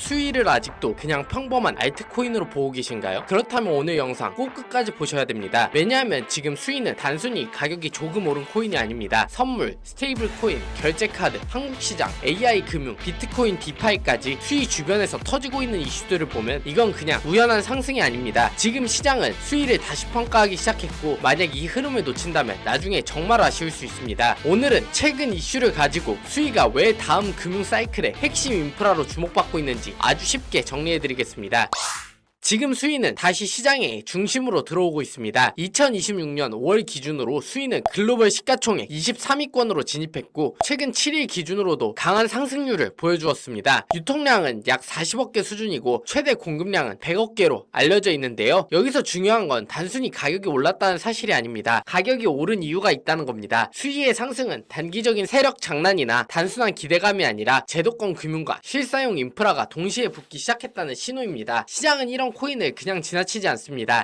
수위를 아직도 그냥 평범한 알트코인으로 보고 계신가요? 그렇다면 오늘 영상 꼭 끝까지 보셔야 됩니다. 왜냐하면 지금 수위는 단순히 가격이 조금 오른 코인이 아닙니다. 선물, 스테이블 코인, 결제 카드, 한국시장, AI 금융, 비트코인 디파이까지 수위 주변에서 터지고 있는 이슈들을 보면 이건 그냥 우연한 상승이 아닙니다. 지금 시장은 수위를 다시 평가하기 시작했고, 만약 이 흐름을 놓친다면 나중에 정말 아쉬울 수 있습니다. 오늘은 최근 이슈를 가지고 수위가 왜 다음 금융 사이클의 핵심 인프라로 주목받고 있는지 아주 쉽게 정리해드리겠습니다. 지금 수위는 다시 시장의 중심으로 들어오고 있습니다. 2026년 5월 기준으로 수위는 글로벌 시가총액 23위권으로 진입했고, 최근 7일 기준으로도 강한 상승률을 보여주었습니다. 유통량은 약 40억 개 수준이고 최대 공급량은 100억 개로 알려져 있는데요. 여기서 중요한 건 단순히 가격이 올랐다는 사실이 아닙니다. 가격이 오른 이유가 있다는 겁니다. 수위의 상승은 단기적인 세력 장난이나 단순한 기대감이 아니라 제도권 금융과 실사용 인프라가 동시에 붙기 시작했다는 신호입니다. 시장은 이런 코인을 그냥 지나치지 않습니다.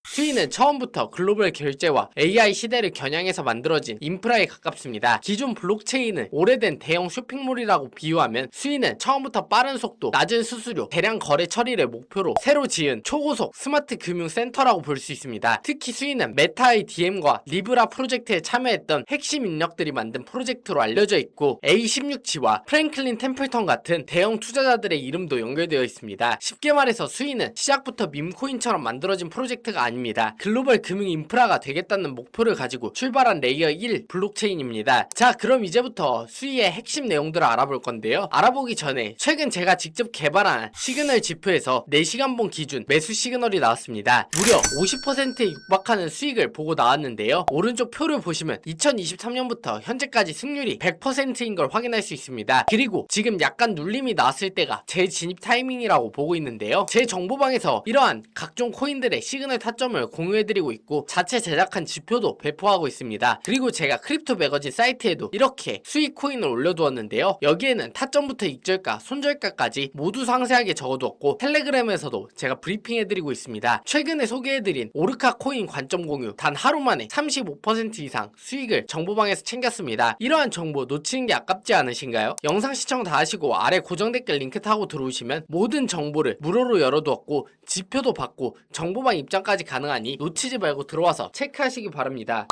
수위는 처음부터 글로벌 결제와 AI 시대를 겨냥해서 만들어진 인프라에 가깝습니다. 기존 블록체인은 오래된 대형 쇼핑몰이라고 비유하면, 수위는 처음부터 빠른 속도, 낮은 수수료, 대량 거래 처리를 목표로 새로 지은 초고속 스마트 금융 센터라고 볼 수 있습니다. 특히 수위는 메타의 DM과 리브라 프로젝트에 참여했던 핵심 인력들이 만든 프로젝트로 알려져 있고, A16G와 프랭클린 템플턴 같은 대형 투자자들의 이름도 연결되어 있습니다. 쉽게 말해서 수위는 시작부터 밈코인처럼 만들어진 프로젝트가 아닙니다. 글로벌 금융 인프라가 되겠다는 목표를 가지고 출발한 레이어 1 블록체인입니다. 자, 그럼 이제부터 수위의 핵심 내용들을 알아볼 건데요. 알아보기 전에 최근 제가 직접 개발한 시그널 지표에서 4시간봉 기준 매수 시그널이 나왔습니다. 무려 50%에 육박하는 수익을 보고 나왔는데요. 오른쪽 표를 보시면 2023년부터 현재까지 승률이 100%인 걸 확인할 수 있습니다. 그리고 지금 약간 눌림이 나왔을 때가 제 진입 타이밍이라고 보고 있는데요. 제 정보방에서 이러한 각종 코인들의 시그널 타점을 공유해드리고 있고, 자체 제작한 지표도 배포하고 있습니다. 그리고 제가 크립토 매거진 사이트에도 이렇게 수익 코인을 올려두었는데요. 여기에는 타점부터 익절가, 손절가까지 모두 상세하게 적어두었고, 텔레그램에서도 제가 브리핑해드리고 있습니다. 최근에 소개해드린 오르카 코인 관점 공유, 단 하루 만에 35% 이상 수익을 정보방에서 챙겼습니다. 이러한 정보 놓치는 게 아깝지 않으신가요? 영상 시청 다 하시고 아래 고정 댓글 링크 타고 들어오시면 모든 정보를 무료로 열어두었고, 지표도 받고 정보방 입장까지 가능하니 놓치지 말고 들어와서 체크하시기 바랍니다.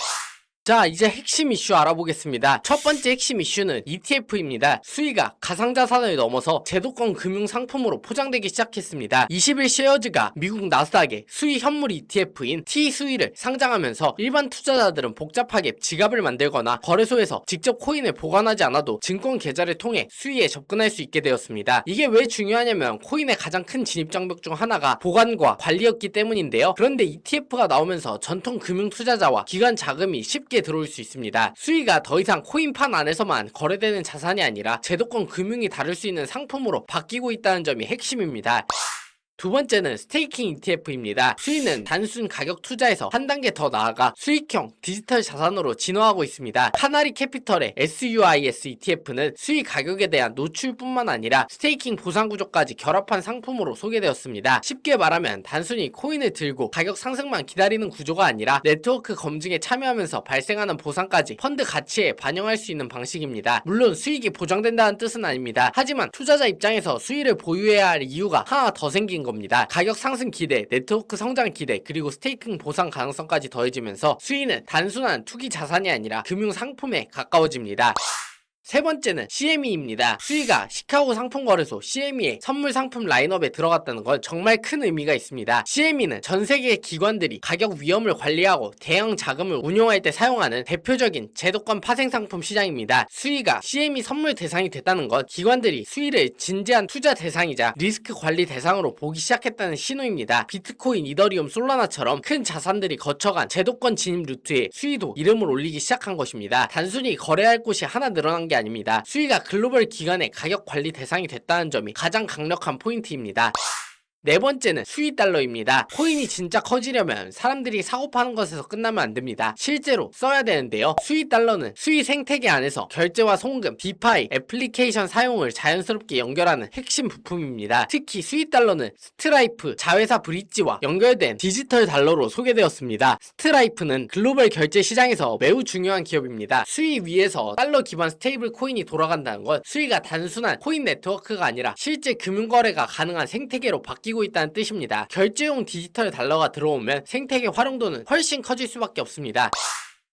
자, 이제 핵심 이슈 알아보겠습니다. 첫 번째 핵심 이슈는 ETF입니다. 수위가 가상자산을 넘어서 제도권 금융 상품으로 포장되기 시작했습니다. 21 쉐어즈가 미국 나스닥의 수위 현물 ETF인 T-수위를 상장하면서 일반 투자자들은 복잡하게 지갑을 만들거나 거래소에서 직접 코인을 보관하지 않아도 증권 계좌를 통해 수위에 접근할 수 있게 되었습니다. 이게 왜 중요하냐면 코인의 가장 큰 진입 장벽 중 하나가 보관과 관리였기 때문인데요. 그런데 ETF가 나오면서 전통 금융 투자자와 기관 자금이 쉽게 들어올 수 있습니다. 수위가 더 이상 코인판 안에서만 거래되는 자산이 아니라 제도권 금융이 다룰 수 있는 상품으로 바뀌고 있다는 점이 핵심입니다. 두 번째는 스테이킹 ETF입니다. 수위는 단순 가격 투자에서 한 단계 더 나아가 수익형 디지털 자산으로 진화하고 있습니다. 카나리 캐피털의 SUIS ETF는 수익 가격에 대한 노출뿐만 아니라 스테이킹 보상 구조까지 결합한 상품으로 소개되었습니다. 쉽게 말하면 단순히 코인을 들고 가격 상승만 기다리는 구조가 아니라 네트워크 검증에 참여하면서 발생하는 보상까지 펀드 가치에 반영할 수 있는 방식입니다. 물론 수익이 보장된다는 뜻은 아닙니다. 하지만 투자자 입장에서 수위를 보유해야 할 이유가 하나 더 생긴 겁니다. 가격 상승 기대, 네트워크 성장 기대, 그리고 스테이킹 보상 가능성까지 더해지면서 수위는 단순한 투기 자산이 아니라 금융 상품에 가까워집니다. 세 번째는 CME입니다. 수위가 시카고 상품거래소 CME의 선물 상품 라인업에 들어갔다는 건 정말 큰 의미가 있습니다. CME는 전 세계의 기관들이 가격 위험을 관리하고 대형 자금을 운용할 때 사용하는 대표적인 제도권 파생 상품 시장입니다. 수위가 CME 선물 대상이 됐다는 건 기관들이 수위를 진지한 투자 대상이자 리스크 관리 대상으로 보기 시작했다는 신호입니다. 비트코인, 이더리움, 솔라나처럼 큰 자산들이 거쳐간 제도권 진입 루트에 수위도 이름을 올리기 시작한 것입니다. 단순히 거래할 곳이 하나 늘어난 게 아닙니다. 수위가 글로벌 기관의 가격 관리 대상이 됐다는 점이 가장 강력한 포인트입니다. 네 번째는 수위 달러입니다. 코인이 진짜 커지려면 사람들이 사고 파는 것에서 끝나면 안 됩니다. 실제로 써야 되는데요. 수위 달러는 수위 생태계 안에서 결제와 송금, 디파이, 애플리케이션 사용을 자연스럽게 연결하는 핵심 부품입니다. 특히 수위 달러는 스트라이프, 자회사 브릿지와 연결된 디지털 달러로 소개되었습니다. 스트라이프는 글로벌 결제 시장에서 매우 중요한 기업입니다. 수위 위에서 달러 기반 스테이블 코인이 돌아간다는 건 수위가 단순한 코인 네트워크가 아니라 실제 금융거래가 가능한 생태계로 바뀌고 있다는 뜻입니다. 결제용 디지털 달러가 들어오면 생태계 활용도는 훨씬 커질 수밖에 없습니다.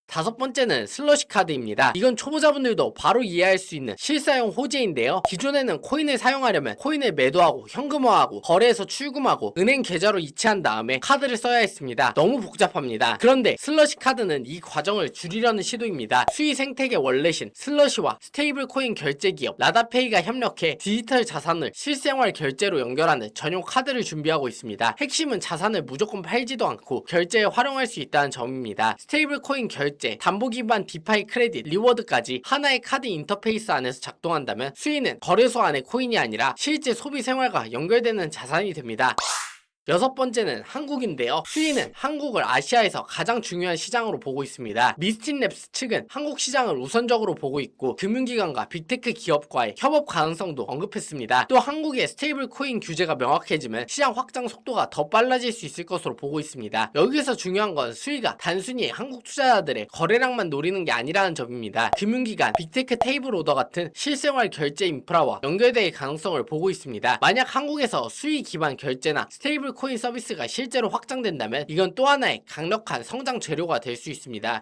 다섯 번째는 슬러시 카드입니다. 이건 초보자분들도 바로 이해할 수 있는 실사용 호재인데요. 기존에는 코인을 사용하려면 코인을 매도하고 현금화하고 거래에서 출금하고 은행 계좌로 이체한 다음에 카드를 써야 했습니다. 너무 복잡합니다. 그런데 슬러시 카드는 이 과정을 줄이려는 시도입니다. 수위 생태계 월렛인 슬러시와 스테이블 코인 결제 기업 라다페이가 협력해 디지털 자산을 실생활 결제로 연결하는 전용 카드를 준비하고 있습니다. 핵심은 자산을 무조건 팔지도 않고 결제에 활용할 수 있다는 점입니다. 스테이블 코인 결제, 담보 기반 디파이 크레딧, 리워드까지 하나의 카드 인터페이스 안에서 작동한다면 수위는 거래소 안의 코인이 아니라 실제 소비 생활과 연결되는 자산이 됩니다. 여섯 번째는 한국인데요. 수위는 한국을 아시아에서 가장 중요한 시장으로 보고 있습니다. 미스틴랩스 측은 한국 시장을 우선적으로 보고 있고 금융기관과 빅테크 기업과의 협업 가능성도 언급했습니다. 또 한국의 스테이블 코인 규제가 명확해지면 시장 확장 속도가 더 빨라질 수 있을 것으로 보고 있습니다. 여기서 중요한 건 수위가 단순히 한국 투자자들의 거래량만 노리는 게 아니라는 점입니다. 금융기관, 빅테크 테이블 오더 같은 실생활 결제 인프라와 연결될 가능성을 보고 있습니다. 만약 한국에서 수위 기반 결제나 스테이블 코인 서비스가 실제로 확장된다면 이건 또 하나의 강력한 성장 재료가 될 수 있습니다.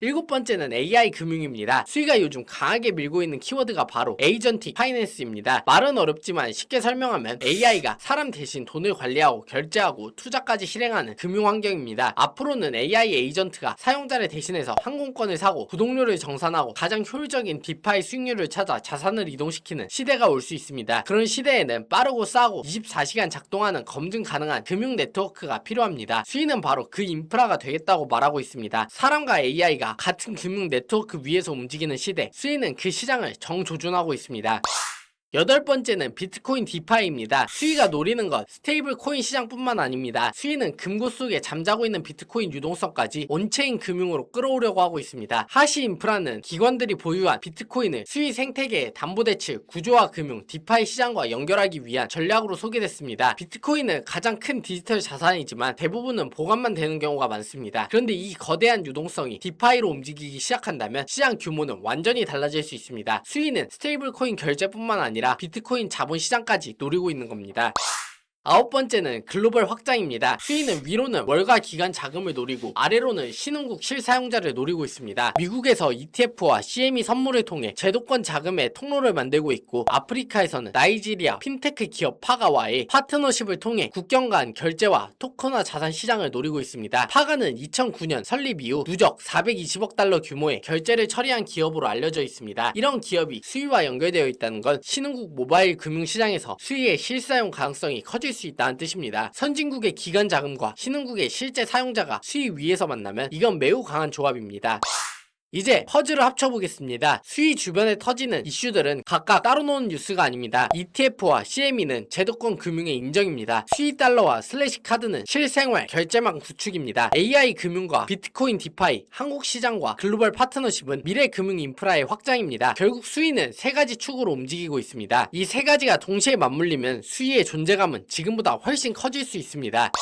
일곱 번째는 AI 금융입니다. 수위가 요즘 강하게 밀고 있는 키워드가 바로 에이전틱 파이낸스입니다. 말은 어렵지만 쉽게 설명하면 AI가 사람 대신 돈을 관리하고 결제하고 투자까지 실행하는 금융 환경입니다. 앞으로는 AI 에이전트가 사용자를 대신해서 항공권을 사고 구독료를 정산하고 가장 효율적인 디파이 수익률을 찾아 자산을 이동시키는 시대가 올 수 있습니다. 그런 시대에는 빠르고 싸고 24시간 작동하는 검증 가능한 금융 네트워크가 필요합니다. 수위는 바로 그 인프라가 되겠다고 말하고 있습니다. 사람과 AI가 같은 금융 네트워크 위에서 움직이는 시대, 수위는 그 시장을 정조준하고 있습니다. 여덟 번째는 비트코인 디파이입니다. 수위가 노리는 것 스테이블 코인 시장뿐만 아닙니다. 수위는 금고 속에 잠자고 있는 비트코인 유동성까지 온체인 금융으로 끌어오려고 하고 있습니다. 하시 인프라는 기관들이 보유한 비트코인을 수위 생태계의 담보대출, 구조화 금융, 디파이 시장과 연결하기 위한 전략으로 소개됐습니다. 비트코인은 가장 큰 디지털 자산이지만 대부분은 보관만 되는 경우가 많습니다. 그런데 이 거대한 유동성이 디파이로 움직이기 시작한다면 시장 규모는 완전히 달라질 수 있습니다. 수위는 스테이블 코인 결제뿐만 아니라 비트코인 자본 시장까지 노리고 있는 겁니다. 아홉 번째는 글로벌 확장입니다. 수위는 위로는 월가 기관 자금을 노리고 아래로는 신흥국 실사용자를 노리고 있습니다. 미국에서 ETF와 CME 선물을 통해 제도권 자금의 통로를 만들고 있고 아프리카에서는 나이지리아 핀테크 기업 파가와의 파트너십을 통해 국경 간 결제와 토큰화 자산 시장을 노리고 있습니다. 파가는 2009년 설립 이후 누적 420억 달러 규모의 결제를 처리한 기업으로 알려져 있습니다. 이런 기업이 수위와 연결되어 있다는 건 신흥국 모바일 금융 시장에서 수위의 실사용 가능성이 커질 수 있다는 뜻입니다. 선진국의 기관 자금과 신흥국의 실제 사용자가 수위 위에서 만나면 이건 매우 강한 조합입니다. 이제 퍼즐을 합쳐보겠습니다. 수위 주변에 터지는 이슈들은 각각 따로 노는 뉴스가 아닙니다. ETF와 CME는 제도권 금융의 인정입니다. 수위 달러와 슬래시 카드는 실생활 결제망 구축입니다. AI 금융과 비트코인 디파이, 한국 시장과 글로벌 파트너십은 미래 금융 인프라의 확장입니다. 결국 수위는 세 가지 축으로 움직이고 있습니다. 이 세 가지가 동시에 맞물리면 수위의 존재감은 지금보다 훨씬 커질 수 있습니다.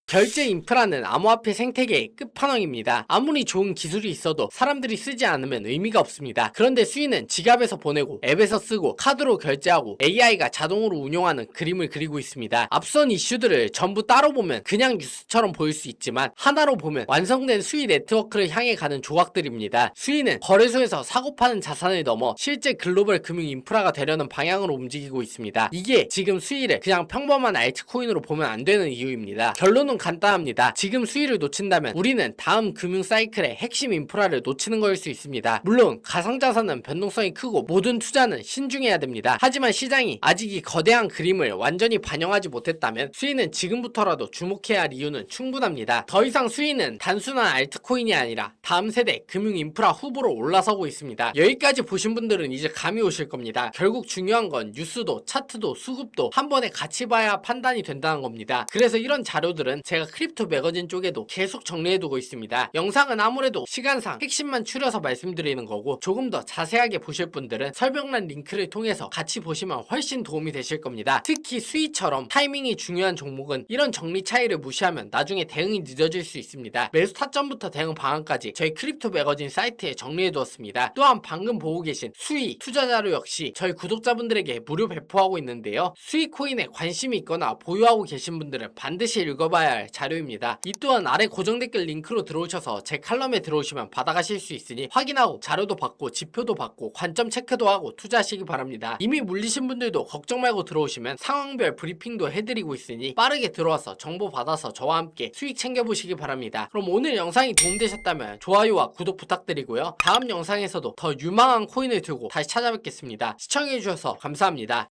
결제 인프라는 암호화폐 생태계의 끝판왕입니다. 아무리 좋은 기술이 있어도 사람들이 쓰지 않으면 의미가 없습니다. 그런데 수위는 지갑에서 보내고 앱에서 쓰고 카드로 결제하고 AI가 자동으로 운용하는 그림을 그리고 있습니다. 앞선 이슈들을 전부 따로 보면 그냥 뉴스처럼 보일 수 있지만 하나로 보면 완성된 수위 네트워크를 향해 가는 조각들입니다. 수위는 거래소에서 사고 파는 자산을 넘어 실제 글로벌 금융 인프라가 되려는 방향으로 움직이고 있습니다. 이게 지금 수위를 그냥 평범한 알트코인으로 보면 안 되는 이유입니다. 결론은 결론은 간단합니다. 지금 수위를 놓친다면 우리는 다음 금융 사이클의 핵심 인프라를 놓치는 거일 수 있습니다. 물론 가상자산은 변동성이 크고 모든 투자는 신중해야 됩니다. 하지만 시장이 아직 이 거대한 그림을 완전히 반영하지 못했다면 수위는 지금부터라도 주목해야 할 이유는 충분합니다. 더 이상 수위는 단순한 알트코인이 아니라 다음 세대 금융 인프라 후보로 올라서고 있습니다. 여기까지 보신 분들은 이제 감이 오실 겁니다. 결국 중요한 건 뉴스도 차트도 수급도 한 번에 같이 봐야 판단이 된다는 겁니다. 그래서 이런 자료들은 제가 크립토 매거진 쪽에도 계속 정리해두고 있습니다. 영상은 아무래도 시간상 핵심만 추려서 말씀드리는 거고 조금 더 자세하게 보실 분들은 설명란 링크를 통해서 같이 보시면 훨씬 도움이 되실 겁니다. 특히 수위처럼 타이밍이 중요한 종목은 이런 정리 차이를 무시하면 나중에 대응이 늦어질 수 있습니다. 매수 타점부터 대응 방안까지 저희 크립토 매거진 사이트에 정리해두었습니다. 또한 방금 보고 계신 수위 투자 자료 역시 저희 구독자분들에게 무료 배포하고 있는데요. 수위 코인에 관심이 있거나 보유하고 계신 분들은 반드시 읽어봐야 할 자료입니다. 이 또한 아래 고정 댓글 링크로 들어오셔서 제 칼럼에 들어오시면 받아가실 수 있으니 확인하고 자료도 받고 지표도 받고 관점 체크도 하고 투자하시기 바랍니다. 이미 물리신 분들도 걱정 말고 들어오시면 상황별 브리핑도 해드리고 있으니 빠르게 들어와서 정보 받아서 저와 함께 수익 챙겨보시기 바랍니다. 그럼 오늘 영상이 도움되셨다면 좋아요와 구독 부탁드리고요. 다음 영상에서도 더 유망한 코인을 들고 다시 찾아뵙겠습니다. 시청해주셔서 감사합니다.